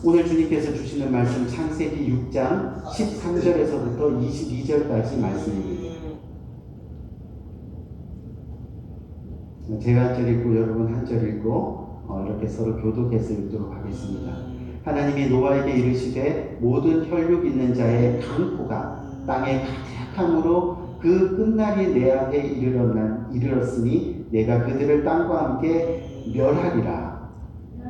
오늘 주님께서 주시는 말씀 창세기 6장 13절에서부터 22절까지 말씀입니다. 제가 한 절 읽고 여러분 한 절 읽고 이렇게 서로 교독해서 읽도록 하겠습니다. 하나님이 노아에게 이르시되 모든 혈육 있는 자의 강포가 땅에 가득함으로 그 끝날이 내 앞에 이르렀으니 내가 그들을 땅과 함께 멸하리라.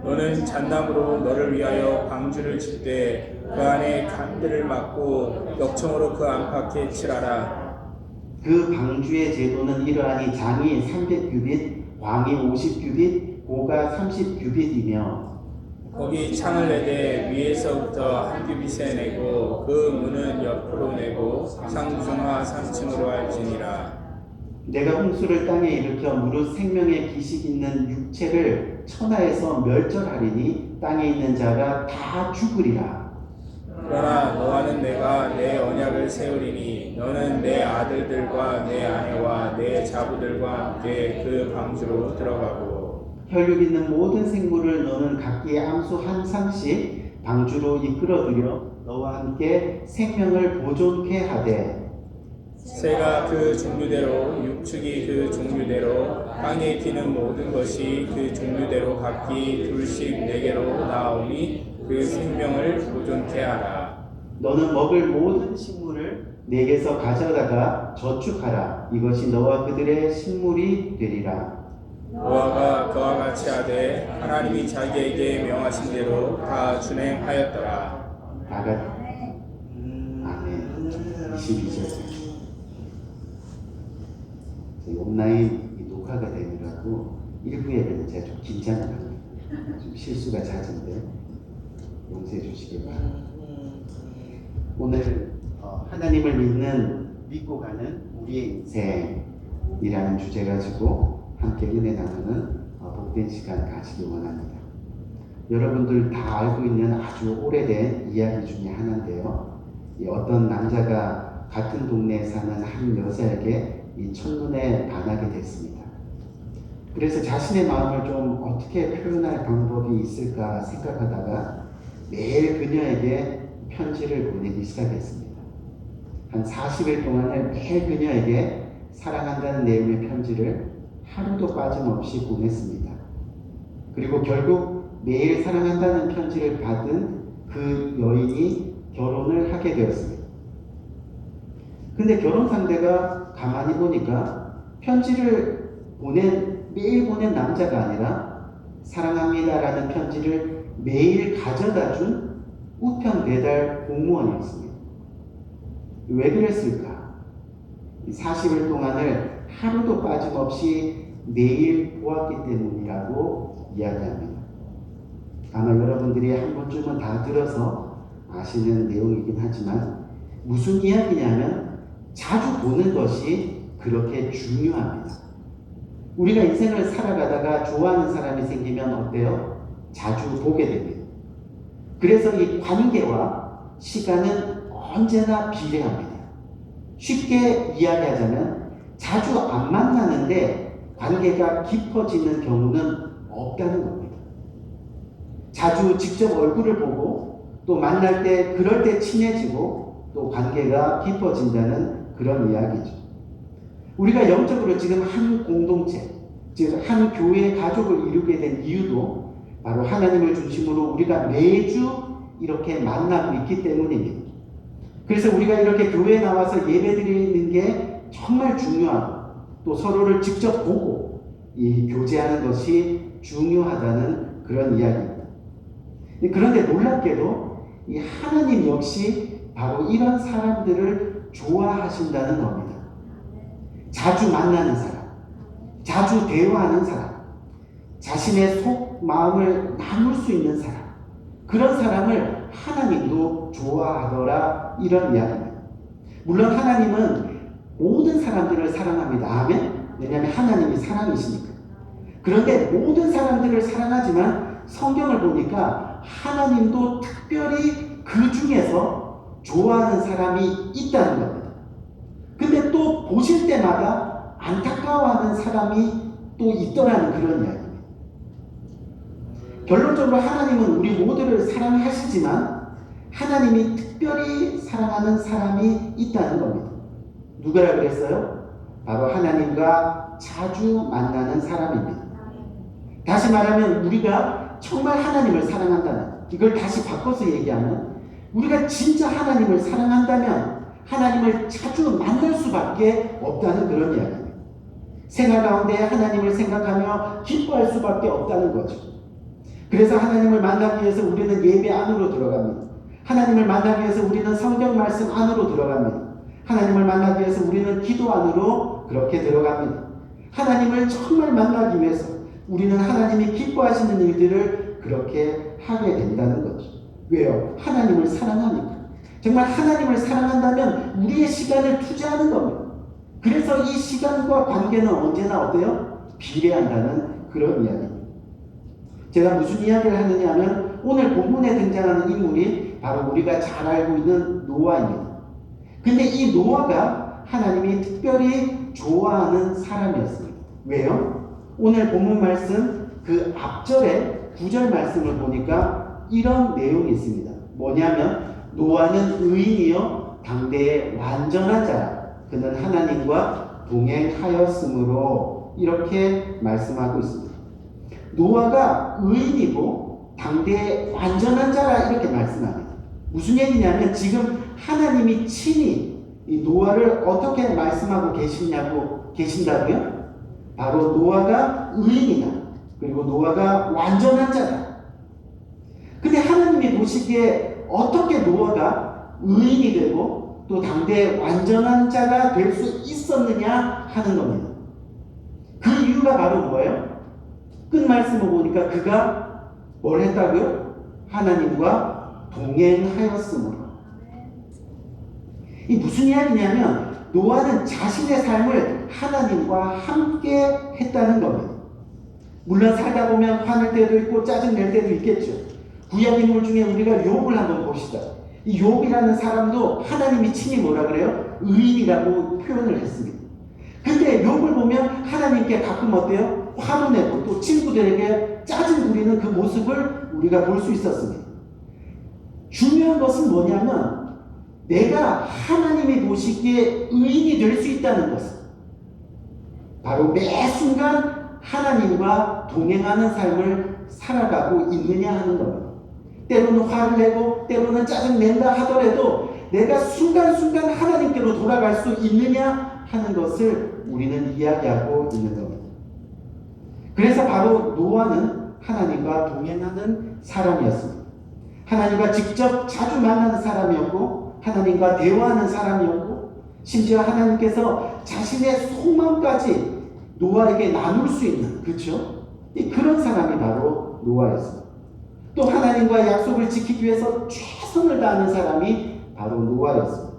너는 잣나무로 너를 위하여 방주를 짓되 그 안에 간들을 막고 역청으로 그 안팎에 칠하라. 그 방주의 제도는 이러하니 장이 300규빗, 광이 50규빗, 고가 30규빗이며 거기 창을 내되 위에서부터 한 규빗에 내고 그 문은 옆으로 내고 상중하 3층으로 할지니라. 내가 홍수를 땅에 일으켜 무릇 생명의 기식 있는 육체를 천하에서 멸절하리니 땅에 있는 자가 다 죽으리라. 그러나 너와는 내가 내 언약을 세우리니 너는 내 아들들과 내 아내와 내 자부들과 함께 그 방주로 들어가고 혈육 있는 모든 생물을 너는 각기 암수 한 상씩 방주로 이끌어들여 너와 함께 생명을 보존케 하되 새가 그 종류대로 육축이 그 종류대로 땅에 기는 모든 것이 그 종류대로 각기 둘씩 네개로 나오니 그 생명을 보존케 하라. 너는 먹을 모든 식물을 내게서 가져다가 저축하라. 이것이 너와 그들의 식물이 되리라. 노아가 그와 같이 하되 하나님이 자기에게 명하신 대로 다 준행하였더라. 아멘. 22절. 온라인 녹화가 되느라고 일부 예배는 제가 좀 긴장을 합니다. 좀 실수가 잦은데 용서해 주시기 바랍니다. 오늘 하나님을 믿고 가는 우리의 인생이라는 주제 가지고 함께 은혜 나누는 복된 시간 가지기 원합니다. 여러분들 다 알고 있는 아주 오래된 이야기 중에 하나인데요. 어떤 남자가 같은 동네에 사는 한 여자에게 이 첫눈에 반하게 됐습니다. 그래서 자신의 마음을 좀 어떻게 표현할 방법이 있을까 생각하다가 매일 그녀에게 편지를 보내기 시작했습니다. 한 40일 동안을 매일 그녀에게 사랑한다는 내용의 편지를 하루도 빠짐없이 보냈습니다. 그리고 결국 매일 사랑한다는 편지를 받은 그 여인이 결혼을 하게 되었습니다. 근데 결혼 상대가 가만히 보니까 편지를 매일 보낸 남자가 아니라 사랑합니다라는 편지를 매일 가져다 준 우편 배달 공무원이었습니다. 왜 그랬을까? 40일 동안을 하루도 빠짐없이 매일 보았기 때문이라고 이야기합니다. 아마 여러분들이 한 번쯤은 다 들어서 아시는 내용이긴 하지만 무슨 이야기냐면 자주 보는 것이 그렇게 중요합니다. 우리가 인생을 살아가다가 좋아하는 사람이 생기면 어때요? 자주 보게 됩니다. 그래서 이 관계와 시간은 언제나 비례합니다. 쉽게 이야기하자면 자주 안 만나는데 관계가 깊어지는 경우는 없다는 겁니다. 자주 직접 얼굴을 보고 또 만날 때 그럴 때 친해지고 또 관계가 깊어진다는 그런 이야기죠. 우리가 영적으로 지금 한 공동체, 즉 한 교회의 가족을 이루게 된 이유도 바로 하나님을 중심으로 우리가 매주 이렇게 만나고 있기 때문입니다. 그래서 우리가 이렇게 교회에 나와서 예배드리는 게 정말 중요하고 또 서로를 직접 보고 교제하는 것이 중요하다는 그런 이야기입니다. 그런데 놀랍게도 이 하나님 역시 바로 이런 사람들을 좋아하신다는 겁니다. 자주 만나는 사람, 자주 대화하는 사람, 자신의 속 마음을 나눌 수 있는 사람, 그런 사람을 하나님도 좋아하더라, 이런 이야기입니다. 물론 하나님은 모든 사람들을 사랑합니다. 아멘? 왜냐하면 하나님이 사랑이시니까. 그런데 모든 사람들을 사랑하지만 성경을 보니까 하나님도 특별히 그 중에서 좋아하는 사람이 있다는 겁니다. 근데 또 보실 때마다 안타까워하는 사람이 또 있더라는 그런 이야기입니다. 결론적으로 하나님은 우리 모두를 사랑하시지만 하나님이 특별히 사랑하는 사람이 있다는 겁니다. 누구라 그랬어요? 바로 하나님과 자주 만나는 사람입니다. 다시 말하면 우리가 정말 하나님을 사랑한다면, 이걸 다시 바꿔서 얘기하면 우리가 진짜 하나님을 사랑한다면 하나님을 자주 만날 수밖에 없다는 그런 이야기입니다. 생활 가운데 하나님을 생각하며 기뻐할 수밖에 없다는 거죠. 그래서 하나님을 만나기 위해서 우리는 예배 안으로 들어갑니다. 하나님을 만나기 위해서 우리는 성경 말씀 안으로 들어갑니다. 하나님을 만나기 위해서 우리는 기도 안으로 그렇게 들어갑니다. 하나님을 정말 만나기 위해서 우리는 하나님이 기뻐하시는 일들을 그렇게 하게 된다는 거죠. 왜요? 하나님을 사랑하니까. 정말 하나님을 사랑한다면 우리의 시간을 투자하는 겁니다. 그래서 이 시간과 관계는 언제나 어때요? 비례한다는 그런 이야기입니다. 제가 무슨 이야기를 하느냐 하면 오늘 본문에 등장하는 인물이 바로 우리가 잘 알고 있는 노아입니다. 근데 이 노아가 하나님이 특별히 좋아하는 사람이었습니다. 왜요? 오늘 본문 말씀 그 앞절에 9절 말씀을 보니까 이런 내용이 있습니다. 뭐냐면 노아는 의인이요 당대의 완전한 자라 그는 하나님과 동행하였으므로 이렇게 말씀하고 있습니다. 노아가 의인이고 당대의 완전한 자라 이렇게 말씀합니다. 무슨 얘기냐면 지금 하나님이 친히 이 노아를 어떻게 말씀하고 계신다고요? 바로 노아가 의인이다. 그리고 노아가 완전한 자다. 근데 하나님이 보시기에 어떻게 노아가 의인이 되고 또 당대의 완전한 자가 될 수 있었느냐 하는 겁니다. 그 이유가 바로 뭐예요? 끝 말씀을 보니까 그가 뭘 했다고요? 하나님과 동행하였으므로. 이 무슨 이야기냐면 노아는 자신의 삶을 하나님과 함께 했다는 겁니다. 물론 살다 보면 화낼 때도 있고 짜증낼 때도 있겠죠. 구약 인물 중에 우리가 욥을 한번 봅시다. 이 욥이라는 사람도 하나님이 친히 뭐라 그래요? 의인이라고 표현을 했습니다. 근데 욥을 보면 하나님께 가끔 어때요? 화도 내고 또 친구들에게 짜증 부리는 그 모습을 우리가 볼 수 있었습니다. 중요한 것은 뭐냐면 내가 하나님이 보시기에 의인이 될 수 있다는 것은 바로 매 순간 하나님과 동행하는 삶을 살아가고 있느냐 하는 겁니다. 때로는 화를 내고 때로는 짜증낸다 하더라도 내가 순간순간 하나님께로 돌아갈 수 있느냐 하는 것을 우리는 이야기하고 있는 겁니다. 그래서 바로 노아는 하나님과 동행하는 사람이었습니다. 하나님과 직접 자주 만나는 사람이었고 하나님과 대화하는 사람이었고 심지어 하나님께서 자신의 소망까지 노아에게 나눌 수 있는 그렇죠? 그런 사람이 바로 노아였습니다. 또 하나님과 약속을 지키기 위해서 최선을 다하는 사람이 바로 노아였습니다.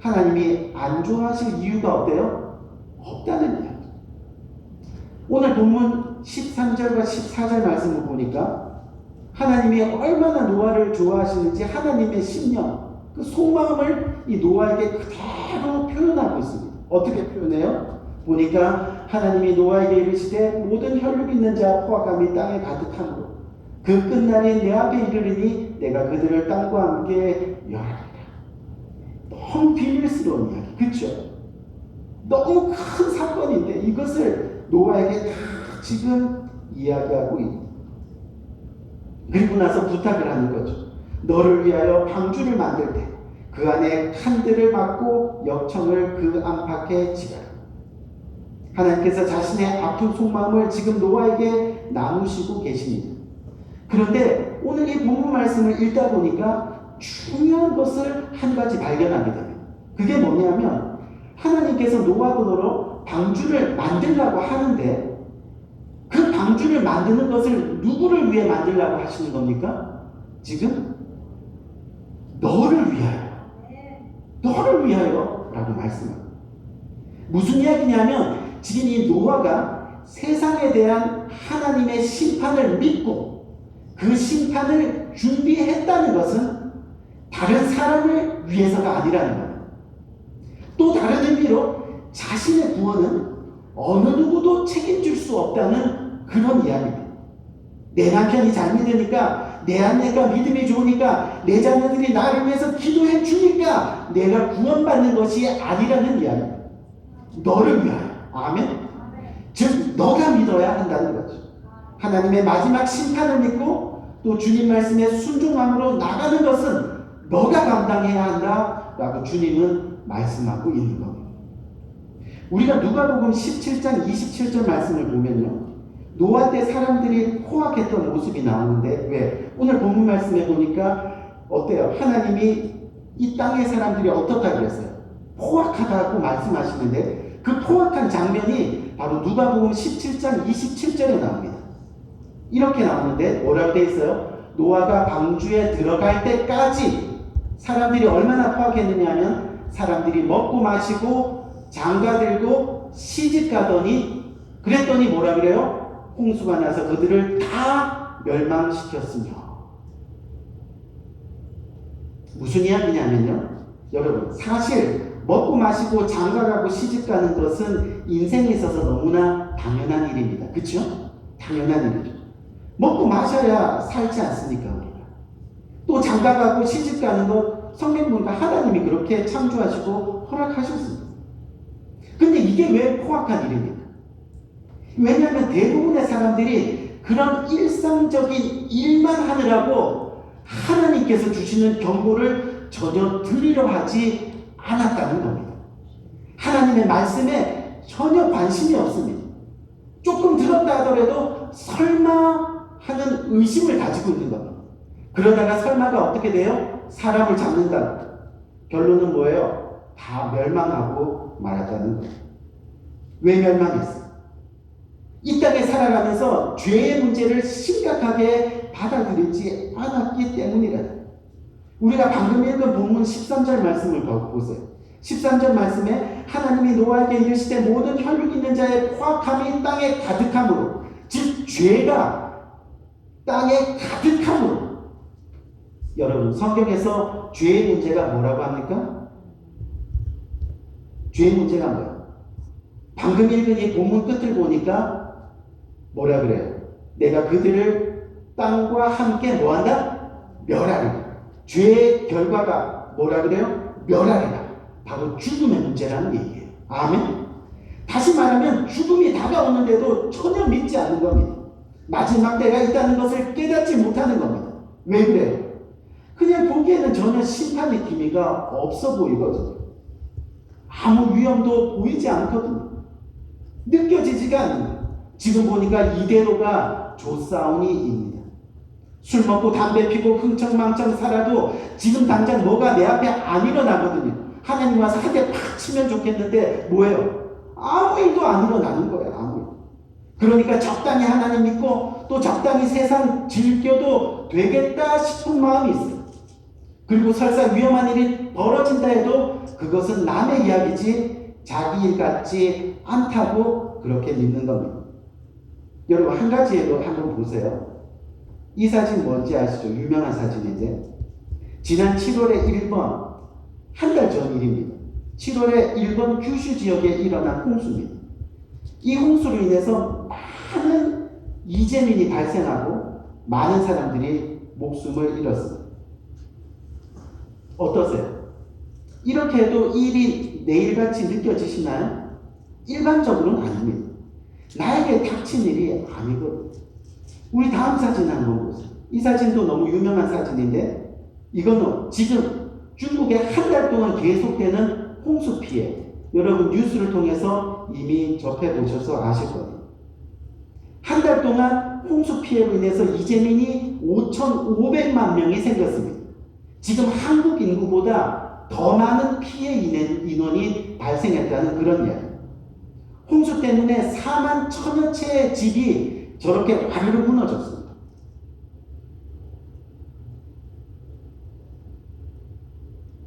하나님이 안 좋아하실 이유가 어때요? 없다는 이야기. 오늘 본문 13절과 14절 말씀을 보니까 하나님이 얼마나 노아를 좋아하시는지 하나님의 심령, 그 속마음을 이 노아에게 그대로 표현하고 있습니다. 어떻게 표현해요? 보니까 하나님이 노아에게 이르시되 모든 혈육 있는 자 포악함이 땅에 가득하므로 그 끝날이 내 앞에 이르리니 내가 그들을 땅과 함께 멸하리라. 너무 비밀스러운 이야기, 그렇죠? 너무 큰 사건인데 이것을 노아에게 다 지금 이야기하고 있는. 그리고 나서 부탁을 하는 거죠. 너를 위하여 방주를 만들 때 그 안에 칸들을 막고 역청을 그 안팎에 지어라. 하나님께서 자신의 아픈 속마음을 지금 노아에게 나누시고 계십니다. 그런데 오늘 이 본문 말씀을 읽다 보니까 중요한 것을 한 가지 발견하게 됩니다. 그게 뭐냐면 하나님께서 노아보도록 방주를 만들라고 하는데 그 방주를 만드는 것을 누구를 위해 만들라고 하시는 겁니까? 지금 너를 위하여, 너를 위하여 라고 말씀합니다. 무슨 이야기냐면 지금 이 노아가 세상에 대한 하나님의 심판을 믿고 그 심판을 준비했다는 것은 다른 사람을 위해서가 아니라는 거예요. 또 다른 의미로 자신의 구원은 어느 누구도 책임질 수 없다는 그런 이야기입니다. 내 남편이 잘 믿으니까, 내 아내가 믿음이 좋으니까, 내 자녀들이 나를 위해서 기도해 주니까 내가 구원받는 것이 아니라는 이야기. 너를 위하여. 아멘. 즉 너가 믿어야 한다는 거죠. 하나님의 마지막 심판을 믿고 또 주님 말씀에 순종함으로 나가는 것은 너가 감당해야 한다라고 주님은 말씀하고 있는 겁니다. 우리가 누가복음 17장 27절 말씀을 보면요, 노아 때 사람들이 포악했던 모습이 나오는데, 왜? 오늘 본문 말씀에 보니까 어때요? 하나님이 이 땅의 사람들이 어떻다고 그랬어요? 포악하다고 말씀하시는데, 그 포악한 장면이 바로 누가복음 17장 27절에 나옵니다. 이렇게 나오는데 뭐라고 돼 있어요? 노아가 방주에 들어갈 때까지 사람들이 얼마나 포악했느냐 하면, 사람들이 먹고 마시고 장가들고 시집가더니, 그랬더니 뭐라 그래요? 홍수가 나서 그들을 다 멸망시켰으며. 무슨 이야기냐면요, 여러분, 사실 먹고 마시고 장가가고 시집가는 것은 인생에 있어서 너무나 당연한 일입니다. 그렇죠? 당연한 일이죠. 먹고 마셔야 살지 않습니까? 우리가 또 장가가고 시집가는 것 성경 보니까 하나님이 그렇게 창조하시고 허락하셨습니다. 근데 이게 왜 포악한 일입니까? 왜냐하면 대부분의 사람들이 그런 일상적인 일만 하느라고 하나님께서 주시는 경고를 전혀 들으려 하지 않았다는 겁니다. 하나님의 말씀에 전혀 관심이 없습니다. 조금 들었다 하더라도 설마 하는 의심을 가지고 있는 겁니다. 그러다가 설마가 어떻게 돼요? 사람을 잡는다. 결론은 뭐예요? 다 멸망하고 말았다는 거예요. 왜 멸망했어? 이 땅에 살아가면서 죄의 문제를 심각하게 받아들이지 않았기 때문이다. 우리가 방금 읽은 본문 13절 말씀을 보세요. 13절 말씀에 하나님이 노아에게 이르시되 모든 혈육 있는 자의 포악함이 땅에 가득함으로, 즉 죄가 땅에 가득함으로. 여러분, 성경에서 죄의 문제가 뭐라고 합니까? 죄의 문제가 뭐예요? 방금 읽은 이 본문 끝을 보니까 뭐라 그래요? 내가 그들을 땅과 함께 뭐한다? 멸하리라. 죄의 결과가 뭐라 그래요? 멸하리라. 바로 죽음의 문제라는 얘기예요. 아멘? 다시 말하면 죽음이 다가오는데도 전혀 믿지 않는 겁니다. 마지막 때가 있다는 것을 깨닫지 못하는 겁니다. 왜 그래요? 그냥 보기에는 전혀 심판의 기미가 없어 보이거든요. 아무 위험도 보이지 않거든요. 느껴지지가 않는 거예요. 지금 보니까 이대로가 조사오니입니다. 술 먹고 담배 피고 흥청망청 살아도 지금 당장 뭐가 내 앞에 안 일어나거든요. 하나님 와서 한 대 팍 치면 좋겠는데 뭐예요? 아무 일도 안 일어나는 거예요. 아무 일. 그러니까 적당히 하나님 믿고 또 적당히 세상 즐겨도 되겠다 싶은 마음이 있어요. 그리고 설사 위험한 일이 벌어진다 해도 그것은 남의 이야기지 자기 일 같지 않다고 그렇게 믿는 겁니다. 여러분, 한 가지에도 한번 보세요. 이 사진 뭔지 아시죠? 유명한 사진인데, 지난 7월에 1번, 한 달 전 일입니다. 7월에 일본 규슈 지역에 일어난 홍수입니다. 이 홍수로 인해서 많은 이재민이 발생하고 많은 사람들이 목숨을 잃었습니다. 어떠세요? 이렇게 해도 일이 내일같이 느껴지시나요? 일반적으로는 아닙니다. 나에게 닥친 일이 아니거든요. 우리 다음 사진 한번 보세요. 이 사진도 너무 유명한 사진인데, 이거는 지금 중국에 한 달 동안 계속되는 홍수 피해, 여러분 뉴스를 통해서 이미 접해보셔서 아실 거예요. 한 달 동안 홍수 피해로 인해서 이재민이 5,500만 명이 생겼습니다. 지금 한국 인구보다 더 많은 피해 인원이 발생했다는 그런 이야기. 홍수 때문에 4만 1,000여 채의 집이 저렇게 와르르 무너졌습니다.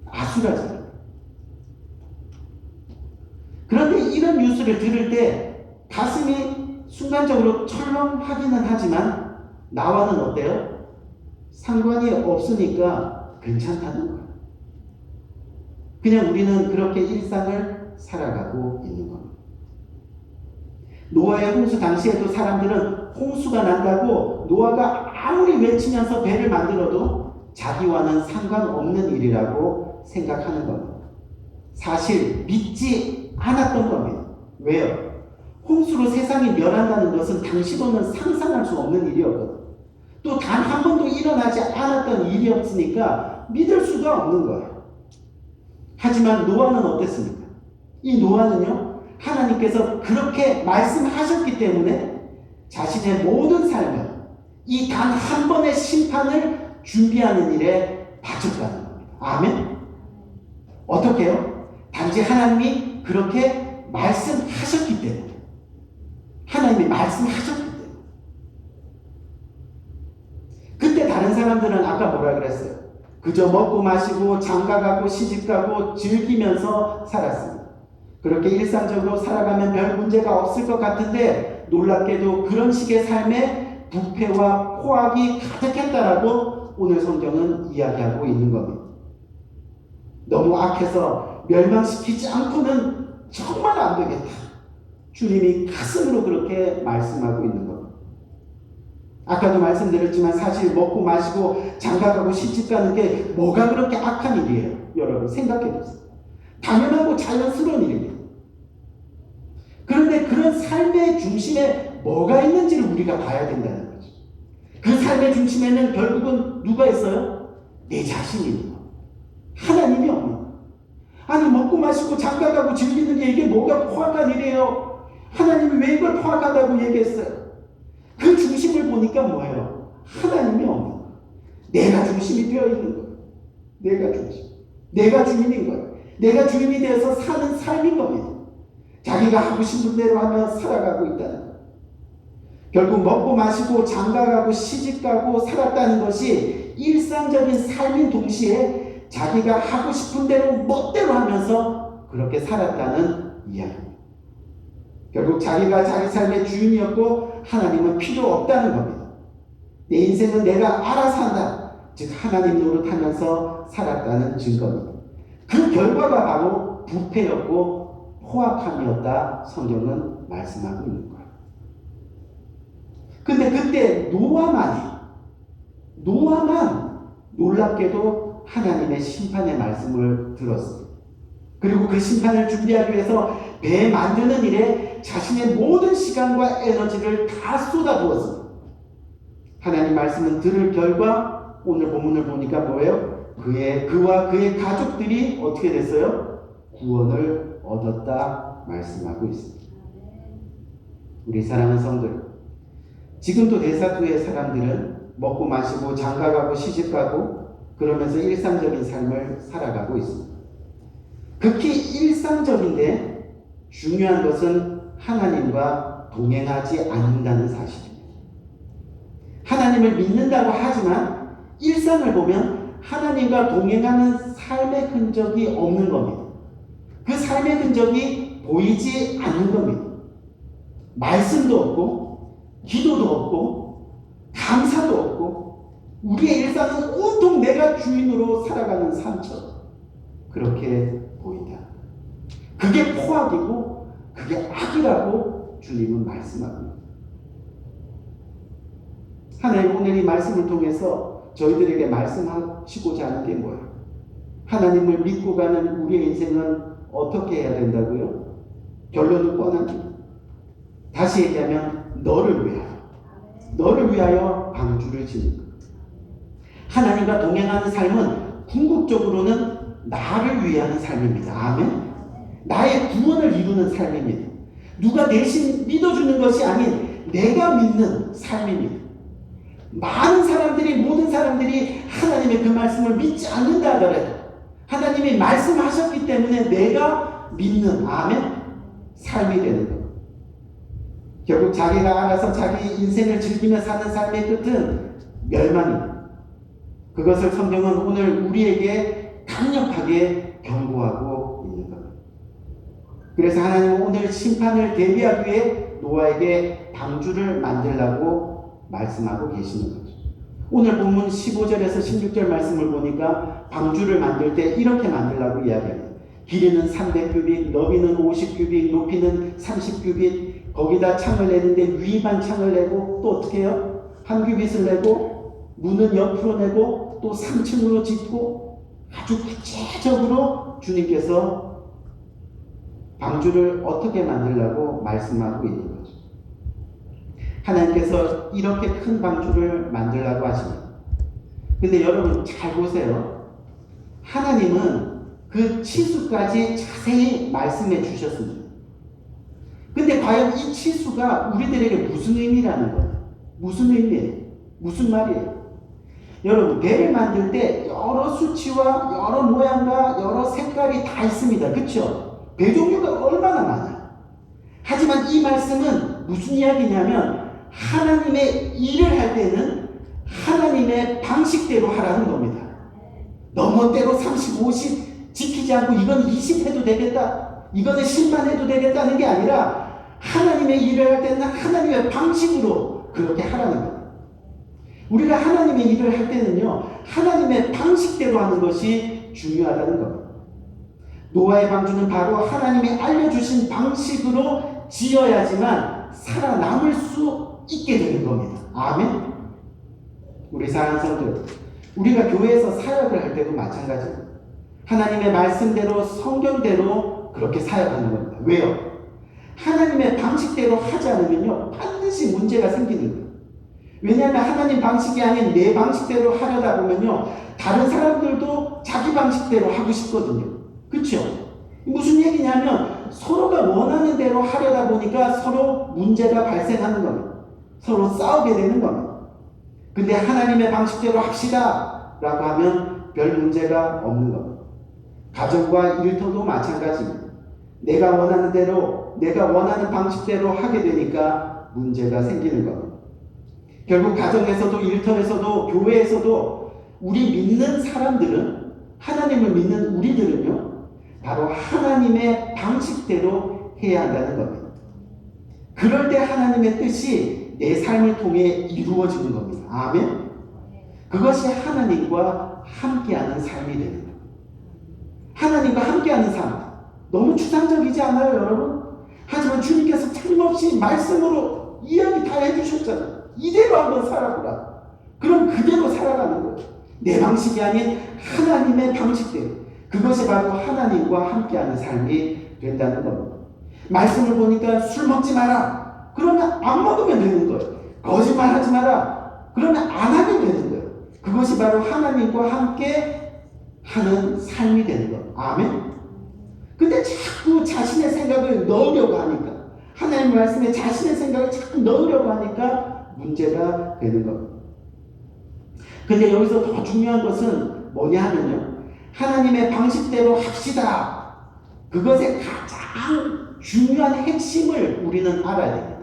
아수라장. 그런데 이런 뉴스를 들을 때 가슴이 순간적으로 철렁하기는 하지만 나와는 어때요? 상관이 없으니까 괜찮다는 거예요. 그냥 우리는 그렇게 일상을 살아가고 있는 겁니다. 노아의 홍수 당시에도 사람들은 홍수가 난다고 그것도 노아가 아무리 외치면서 배를 만들어도 자기와는 상관없는 일이라고 생각하는 겁니다. 사실 믿지 않았던 겁니다. 왜요? 홍수로 세상이 멸한다는 것은 당시로는 상상할 수 없는 일이었거든. 또 단 한 번도 일어나지 않았던 일이었으니까 믿을 수가 없는 거예요. 하지만 노아는 어땠습니까? 이 노아는요, 하나님께서 그렇게 말씀하셨기 때문에 자신의 모든 삶을 이 단 한 번의 심판을 준비하는 일에 바쳤다는 겁니다. 아멘? 어떻게 해요? 단지 하나님이 그렇게 말씀하셨기 때문에. 하나님이 말씀하셨기 때문에. 그때 다른 사람들은 아까 뭐라 그랬어요? 그저 먹고 마시고 장가가고 시집가고 즐기면서 살았습니다. 그렇게 일상적으로 살아가면 별 문제가 없을 것 같은데 놀랍게도 그런 식의 삶에 부패와 포악이 가득했다라고 오늘 성경은 이야기하고 있는 겁니다. 너무 악해서 멸망시키지 않고는 정말 안 되겠다. 주님이 가슴으로 그렇게 말씀하고 있는 겁니다. 아까도 말씀드렸지만 사실 먹고 마시고 장가가고 시집가는 게 뭐가 그렇게 악한 일이에요? 여러분 생각해보세요. 당연하고 자연스러운 일입니다. 그런데 그런 삶의 중심에 뭐가 있는지를 우리가 봐야 된다는 거죠. 그 삶의 중심에는 결국은 누가 있어요? 내 자신이 있는 거예요. 하나님이 없는 거예요. 아니 먹고 마시고 장가가고 즐기는 게 이게 뭐가 포악한 일이에요? 하나님이 왜 이걸 포악하다고 얘기했어요? 그 중심을 보니까 뭐예요? 하나님이 없는 거예요. 내가 중심이 되어 있는 거예요. 내가 중심. 내가 주인인 거예요. 내가 주인이 되어서 사는 삶인 겁니다. 자기가 하고 싶은 대로 하며 살아가고 있다는 거예요. 결국 먹고 마시고 장가가고 시집가고 살았다는 것이 일상적인 삶인 동시에 자기가 하고 싶은 대로 멋대로 하면서 그렇게 살았다는 이야기입니다. 결국 자기가 자기 삶의 주인이었고 하나님은 필요 없다는 겁니다. 내 인생은 내가 알아서 한다. 즉 하나님 노릇하면서 살았다는 증거입니다. 그 결과가 바로 부패였고 포악함이었다 성경은 말씀하고 있는 거예요. 근데 그때 노아만 놀랍게도 하나님의 심판의 말씀을 들었어요. 그리고 그 심판을 준비하기 위해서 배 만드는 일에 자신의 모든 시간과 에너지를 다 쏟아부었습니다. 하나님 말씀은 들을 결과 오늘 본문을 보니까 뭐예요? 그와 그의 가족들이 어떻게 됐어요? 구원을 얻었다 말씀하고 있습니다. 우리 사랑하는 성들, 지금도 대사투의 사람들은 먹고 마시고 장가가고 시집가고 그러면서 일상적인 삶을 살아가고 있습니다. 극히 일상적인데 중요한 것은 하나님과 동행하지 않는다는 사실입니다. 하나님을 믿는다고 하지만 일상을 보면 하나님과 동행하는 삶의 흔적이 없는 겁니다. 그 삶의 흔적이 보이지 않는 겁니다. 말씀도 없고 기도도 없고 감사도 없고 우리의 일상은 온통 내가 주인으로 살아가는 삶처럼 그렇게 보인다. 그게 포악이고 그게 악이라고 주님은 말씀합니다. 하나님 오늘 이 말씀을 통해서 저희들에게 말씀하시고자 하는 게 뭐예요? 하나님을 믿고 가는 우리의 인생은 어떻게 해야 된다고요? 결론은 뻔합니다. 다시 얘기하면 너를 위하여 방주를 짓는 것. 하나님과 동행하는 삶은 궁극적으로는 나를 위하는 삶입니다. 아멘. 나의 구원을 이루는 삶입니다. 누가 대신 믿어주는 것이 아닌 내가 믿는 삶입니다. 모든 사람들이 하나님의 그 말씀을 믿지 않는다 하더라도 하나님이 말씀하셨기 때문에 내가 믿는 아멘 삶이 되는 것. 결국 자기가 알아서 자기 인생을 즐기며 사는 삶의 끝은 멸망입니다. 그것을 성경은 오늘 우리에게 강력하게 경고하고 있는 겁니다. 그래서 하나님은 오늘 심판을 대비하기 위해 노아에게 방주를 만들라고 말씀하고 계시는 거죠. 오늘 본문 15절에서 16절 말씀을 보니까 방주를 만들 때 이렇게 만들라고 이야기합니다. 길이는 300규빗, 너비는 50규빗, 높이는 30규빗, 거기다 창을 내는데 위만 창을 내고 또 어떻게 해요? 한 큐빗을 내고 문은 옆으로 내고 또 3층으로 짓고 아주 구체적으로 주님께서 방주를 어떻게 만들라고 말씀하고 있는 거죠. 하나님께서 이렇게 큰 방주를 만들라고 하십니다. 근데 여러분 잘 보세요. 하나님은 그 치수까지 자세히 말씀해 주셨습니다. 근데 과연 이 치수가 우리들에게 무슨 의미라는 거예요? 무슨 의미예요? 무슨 말이에요? 여러분 배를 만들 때 여러 수치와 여러 모양과 여러 색깔이 다 있습니다. 그렇죠? 배 종류가 얼마나 많아요. 하지만 이 말씀은 무슨 이야기냐면 하나님의 일을 할 때는 하나님의 방식대로 하라는 겁니다. 너무 때로 30, 50 지키지 않고 이건 20 해도 되겠다, 이거는 10만 해도 되겠다는 게 아니라 하나님의 일을 할 때는 하나님의 방식으로 그렇게 하라는 거예요. 우리가 하나님의 일을 할 때는요, 하나님의 방식대로 하는 것이 중요하다는 겁니다. 노아의 방주는 바로 하나님이 알려주신 방식으로 지어야지만 살아남을 수 있게 되는 겁니다. 아멘. 우리 사랑하는 성도들, 우리가 교회에서 사역을 할 때도 마찬가지입니다. 하나님의 말씀대로 성경대로 그렇게 사역하는 겁니다. 왜요? 하나님의 방식대로 하지 않으면요 반드시 문제가 생기는 거예요. 왜냐하면 하나님 방식이 아닌 내 방식대로 하려다 보면요 다른 사람들도 자기 방식대로 하고 싶거든요. 그렇죠? 무슨 얘기냐면 서로가 원하는 대로 하려다 보니까 서로 문제가 발생하는 겁니다. 서로 싸우게 되는 겁니다. 근데 하나님의 방식대로 합시다 라고 하면 별 문제가 없는 겁니다. 가정과 일터도 마찬가지입니다. 내가 원하는 대로, 내가 원하는 방식대로 하게 되니까 문제가 생기는 겁니다. 결국 가정에서도 일터에서도 교회에서도 우리 믿는 사람들은, 하나님을 믿는 우리들은요 바로 하나님의 방식대로 해야 한다는 겁니다. 그럴 때 하나님의 뜻이 내 삶을 통해 이루어지는 겁니다. 아멘. 그것이 하나님과 함께하는 삶이 되는 겁니다. 하나님과 함께하는 삶, 너무 추상적이지 않아요 여러분? 하지만 주님께서 틀림없이 말씀으로 이야기 다 해주셨잖아요. 이대로 한번 살아보라. 그럼 그대로 살아가는 거예요. 내 방식이 아닌 하나님의 방식대로. 그것이 바로 하나님과 함께하는 삶이 된다는 겁니다. 말씀을 보니까 술 먹지 마라. 그러면 안 먹으면 되는 거예요. 거짓말 하지 마라. 그러면 안 하면 되는 거예요. 그것이 바로 하나님과 함께 하는 삶이 되는 거예요. 아멘. 근데 자꾸 자신의 생각을 넣으려고 하니까, 하나님 말씀에 자신의 생각을 자꾸 넣으려고 하니까 문제가 되는 겁니다. 근데 여기서 더 중요한 것은 뭐냐 하면요, 하나님의 방식대로 합시다. 그것의 가장 중요한 핵심을 우리는 알아야 됩니다.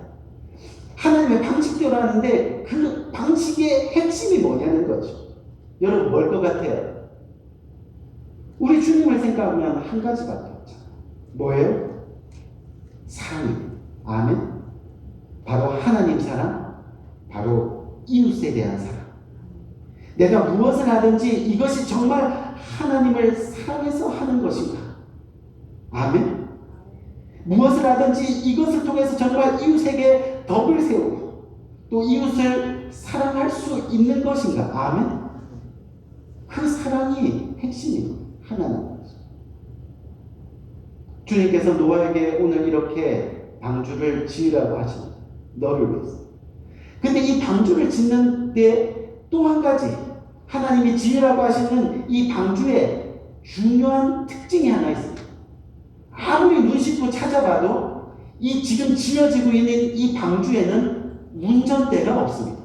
하나님의 방식대로 하는데 그 방식의 핵심이 뭐냐는 거죠. 여러분 뭘 것 같아요? 우리 주님을 생각하면 한 가지밖에 없잖아요. 뭐예요? 사랑입니다. 아멘. 바로 하나님 사랑, 바로 이웃에 대한 사랑. 내가 무엇을 하든지 이것이 정말 하나님을 사랑해서 하는 것인가? 아멘. 무엇을 하든지 이것을 통해서 정말 이웃에게 덕을 세우고 또 이웃을 사랑할 수 있는 것인가? 아멘. 그 사랑이 핵심입니다. 하나님. 주님께서 노아에게 오늘 이렇게 방주를 지으라고 하십니다. 너를 위해서. 근데 이 방주를 짓는데 또 한 가지 하나님이 지으라고 하시는 이 방주에 중요한 특징이 하나 있습니다. 아무리 눈 씻고 찾아봐도 이 지금 지어지고 있는 이 방주에는 운전대가 없습니다.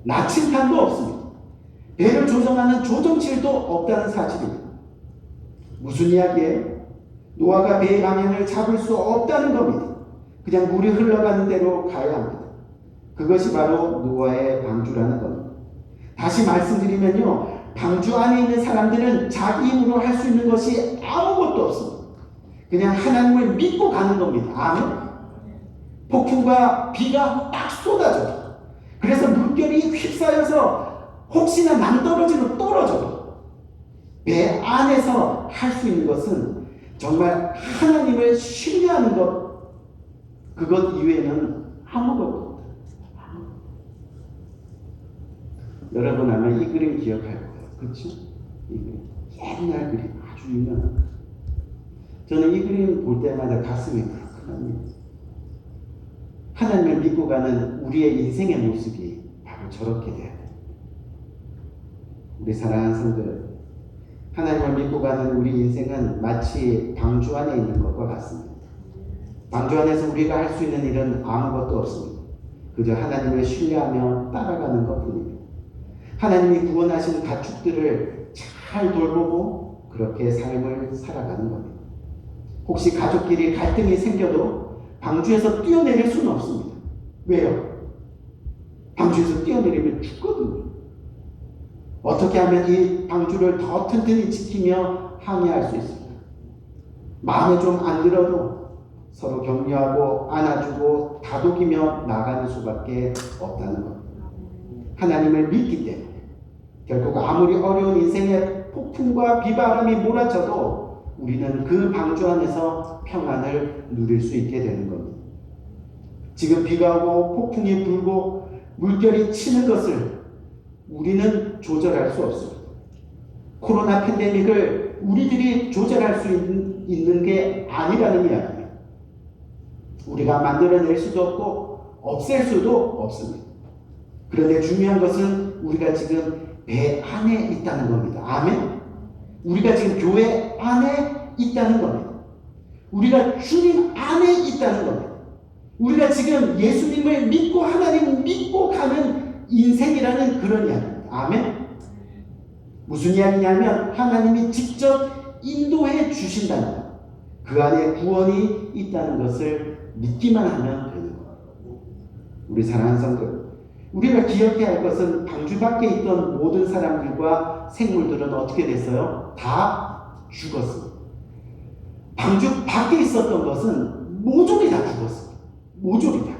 나침판도 없습니다. 배를 조정하는 조정실도 없다는 사실입니다. 무슨 이야기예요? 노아가 배의 방향을 잡을 수 없다는 겁니다. 그냥 물이 흘러가는 대로 가야 합니다. 그것이 바로 노아의 방주라는 겁니다. 다시 말씀드리면요, 방주 안에 있는 사람들은 자기 힘으로 할 수 있는 것이 아무것도 없습니다. 그냥 하나님을 믿고 가는 겁니다. 아멘. 폭풍과 비가 막 쏟아져요. 그래서 물결이 휩싸여서 혹시나 낭떠러지로 떨어져요. 배 안에서 할 수 있는 것은 정말 하나님을 신뢰하는 것, 그것 이외에는 아무것도 없다. 여러분 아마 이 그림 기억할 거예요. 그렇죠? 이 그림. 옛날 그림 아주 유명한 그림. 저는 이 그림 볼 때마다 가슴이 뭉클합니다. 하나님을 믿고 가는 우리의 인생의 모습이 바로 저렇게 돼야 돼요. 우리 사랑하는 성들, 하나님을 믿고 가는 우리 인생은 마치 방주 안에 있는 것과 같습니다. 방주 안에서 우리가 할 수 있는 일은 아무것도 없습니다. 그저 하나님을 신뢰하며 따라가는 것뿐입니다. 하나님이 구원하신 가축들을 잘 돌보고 그렇게 삶을 살아가는 겁니다. 혹시 가족끼리 갈등이 생겨도 방주에서 뛰어내릴 수는 없습니다. 왜요? 방주에서 뛰어내리면 죽거든요. 어떻게 하면 이 방주를 더 튼튼히 지키며 항해할 수 있습니까? 마음에 좀 안 들어도 서로 격려하고 안아주고 다독이며 나가는 수밖에 없다는 겁니다. 하나님을 믿기 때문에 결국 아무리 어려운 인생의 폭풍과 비바람이 몰아쳐도 우리는 그 방주 안에서 평안을 누릴 수 있게 되는 겁니다. 지금 비가 오고 폭풍이 불고 물결이 치는 것을 우리는 조절할 수 없습니다. 코로나 팬데믹을 우리들이 조절할 수 있는 게 아니라는 이야기입니다. 우리가 만들어낼 수도 없고 없앨 수도 없습니다. 그런데 중요한 것은 우리가 지금 배 안에 있다는 겁니다. 아멘? 우리가 지금 교회 안에 있다는 겁니다. 우리가 주님 안에 있다는 겁니다. 우리가 지금 예수님을 믿고 하나님 믿고 가는 인생이라는 그런 이야기입니다. 아멘? 무슨 이야기냐면 하나님이 직접 인도해 주신다는 것. 그 안에 구원이 있다는 것을 믿기만 하면 되는 거예요. 우리 사랑하는 성도, 우리가 기억해야 할 것은 방주 밖에 있던 모든 사람들과 생물들은 어떻게 됐어요? 다 죽었습니다. 방주 밖에 있었던 것은 모조리 다 죽었습니다. 모조리 다.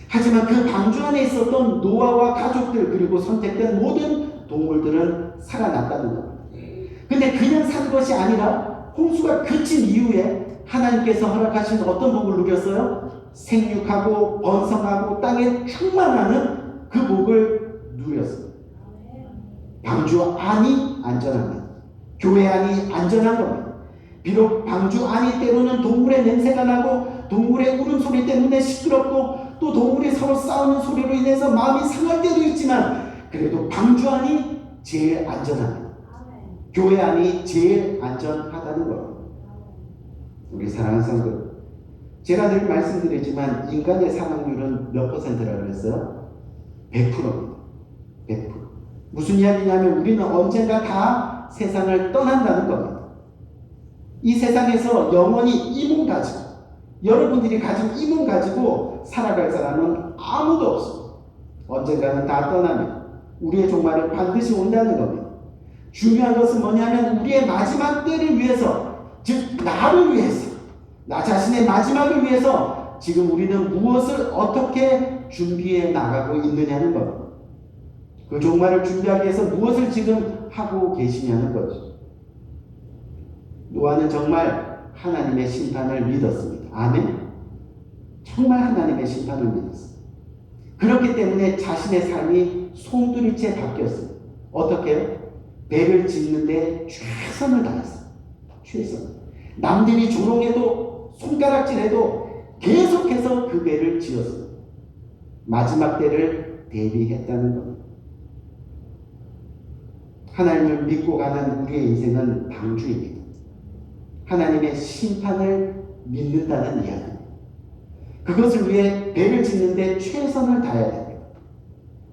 하지만 그 방주 안에 있었던 노아와 가족들 그리고 선택된 모든 동물들은 살아났다는 겁니다. 근데 그냥 산 것이 아니라 홍수가 그친 이후에 하나님께서 허락하신 어떤 복을 누렸어요? 생육하고 번성하고 땅에 충만하는 그 복을 누렸어요. 방주 안이 안전합니다. 교회 안이 안전한 겁니다. 비록 방주 안이 때로는 동물의 냄새가 나고 동물의 울음소리 때문에 시끄럽고 또 동물이 서로 싸우는 소리로 인해서 마음이 상할 때도 있지만 그래도 방주 안이 제일 안전합니다. 교회 안이 제일 안전하다는 겁니다. 우리 사랑하는 성도, 제가 늘 말씀드리지만 인간의 사망률은 몇 퍼센트라고 그랬어요? 100%입니다. 100%. 무슨 이야기냐면 우리는 언젠가 다 세상을 떠난다는 겁니다. 이 세상에서 영원히 이 몸 가지고 여러분들이 가진 이 몸 가지고 살아갈 사람은 아무도 없습니다. 언젠가는 다 떠납니다. 우리의 종말은 반드시 온다는 겁니다. 중요한 것은 뭐냐면 우리의 마지막 때를 위해서, 즉 나를 위해서, 나 자신의 마지막을 위해서 지금 우리는 무엇을 어떻게 준비해 나가고 있느냐는 겁니다. 그 종말을 준비하기 위해서 무엇을 지금 하고 계시냐는 거죠. 노아는 정말 하나님의 심판을 믿었습니다. 아멘. 정말 하나님의 심판을 믿었습니다. 그렇기 때문에 자신의 삶이 송두리째 바뀌었습니다. 어떻게 해요? 배를 짓는데 최선을 다했어요. 최선. 남들이 조롱해도 손가락질해도 계속해서 그 배를 지었어요. 마지막 때를 대비했다는 겁니다. 하나님을 믿고 가는 우리의 인생은 방주입니다. 하나님의 심판을 믿는다는 이야기입니다. 그것을 위해 배를 짓는데 최선을 다해야 됩니다.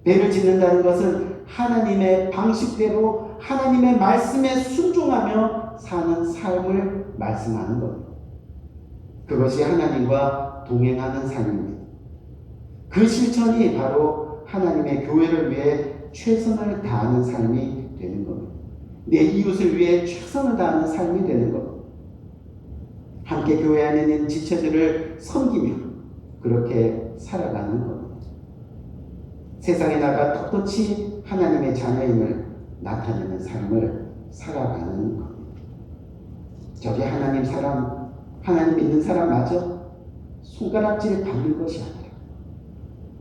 배를 짓는다는 것은 하나님의 방식대로 하나님의 말씀에 순종하며 사는 삶을 말씀하는 겁니다. 그것이 하나님과 동행하는 삶입니다. 그 실천이 바로 하나님의 교회를 위해 최선을 다하는 삶이 되는 겁니다. 내 이웃을 위해 최선을 다하는 삶이 되는 겁니다. 함께 교회 안에 있는 지체들을 섬기며 그렇게 살아가는 겁니다. 세상에 나가 떳떳이 하나님의 자녀임을 나타내는 삶을 살아가는 겁니다. 저게 하나님 사람, 하나님 믿는 사람 맞아? 손가락질 받는 것이 아니라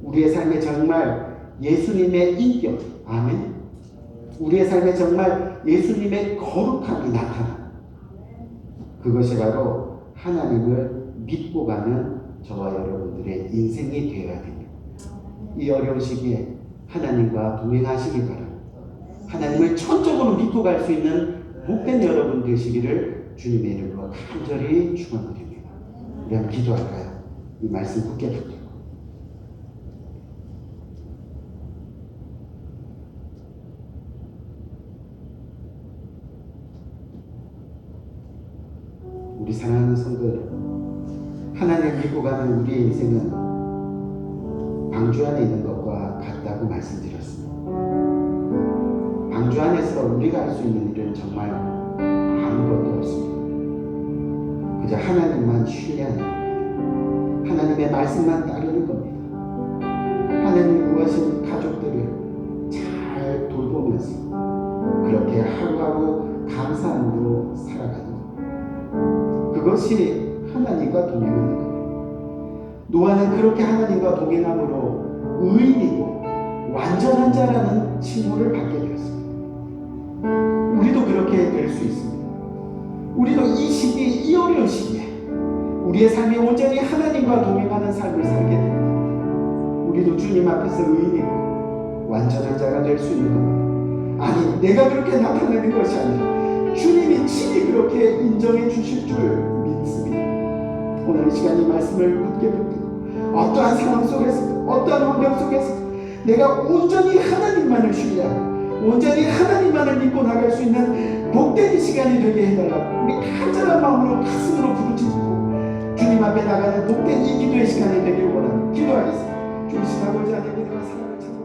우리의 삶에 정말 예수님의 인격, 아멘. 우리의 삶에 정말 예수님의 거룩함이 나타나. 그것이 바로 하나님을 믿고 가는 저와 여러분들의 인생이 되어야 됩니다. 이 어려운 시기에 하나님과 동행하시기 바랍니다. 하나님을 천적으로 믿고 갈 수 있는 복된 여러분 되시기를 주님의 이름으로 간절히 축원드립니다. 우리 한번 기도할까요? 이 말씀 굳게 붙들고. 우리 사랑하는 성도 여러분, 하나님을 믿고 가는 우리의 인생은 방주 안에 있는 것과 같다고 말씀드렸습니다. 방주 안에서 우리가 할 수 있는 일은 정말 아무것도 없습니다. 그저 하나님만 신뢰하는 겁니다. 하나님의 말씀만 따르는 겁니다. 하나님이 구하신 가족들을 잘 돌보면서 그렇게 하루하루 감사함으로 살아가는 것. 그것이 하나님과 동행하는 겁니다. 노아는 그렇게 하나님과 동행함으로 의인이고 완전한 자라는 칭호를 받게 되었습니다. 우리도 그렇게 될 수 있습니다. 우리도 이 시기에, 이 어려운 시기에 우리의 삶이 온전히 하나님과 동행하는 삶을 살게 됩니다. 우리도 주님 앞에서 의인이고 완전한 자가 될 수 있는 겁니다. 아니, 내가 그렇게 나타내는 것이 아니라 주님이 친히 그렇게 인정해 주실 줄 믿습니다. 오늘 이 시간 이 말씀을 굳게 붙들고 어떠한 상황 속에서, 어떠한 환경 속에서 내가 온전히 하나님만을 신뢰하고 온전히 하나님만을 믿고 나갈 수 있는 복된 이 시간이 되게 해달라고 우리 간절한 마음으로 가슴으로 부르짖고 주님 앞에 나가는 복된 이 기도의 시간이 되길 원합니다. 기도하겠습니다. 주신 아버지 하나님의 사랑을 찾고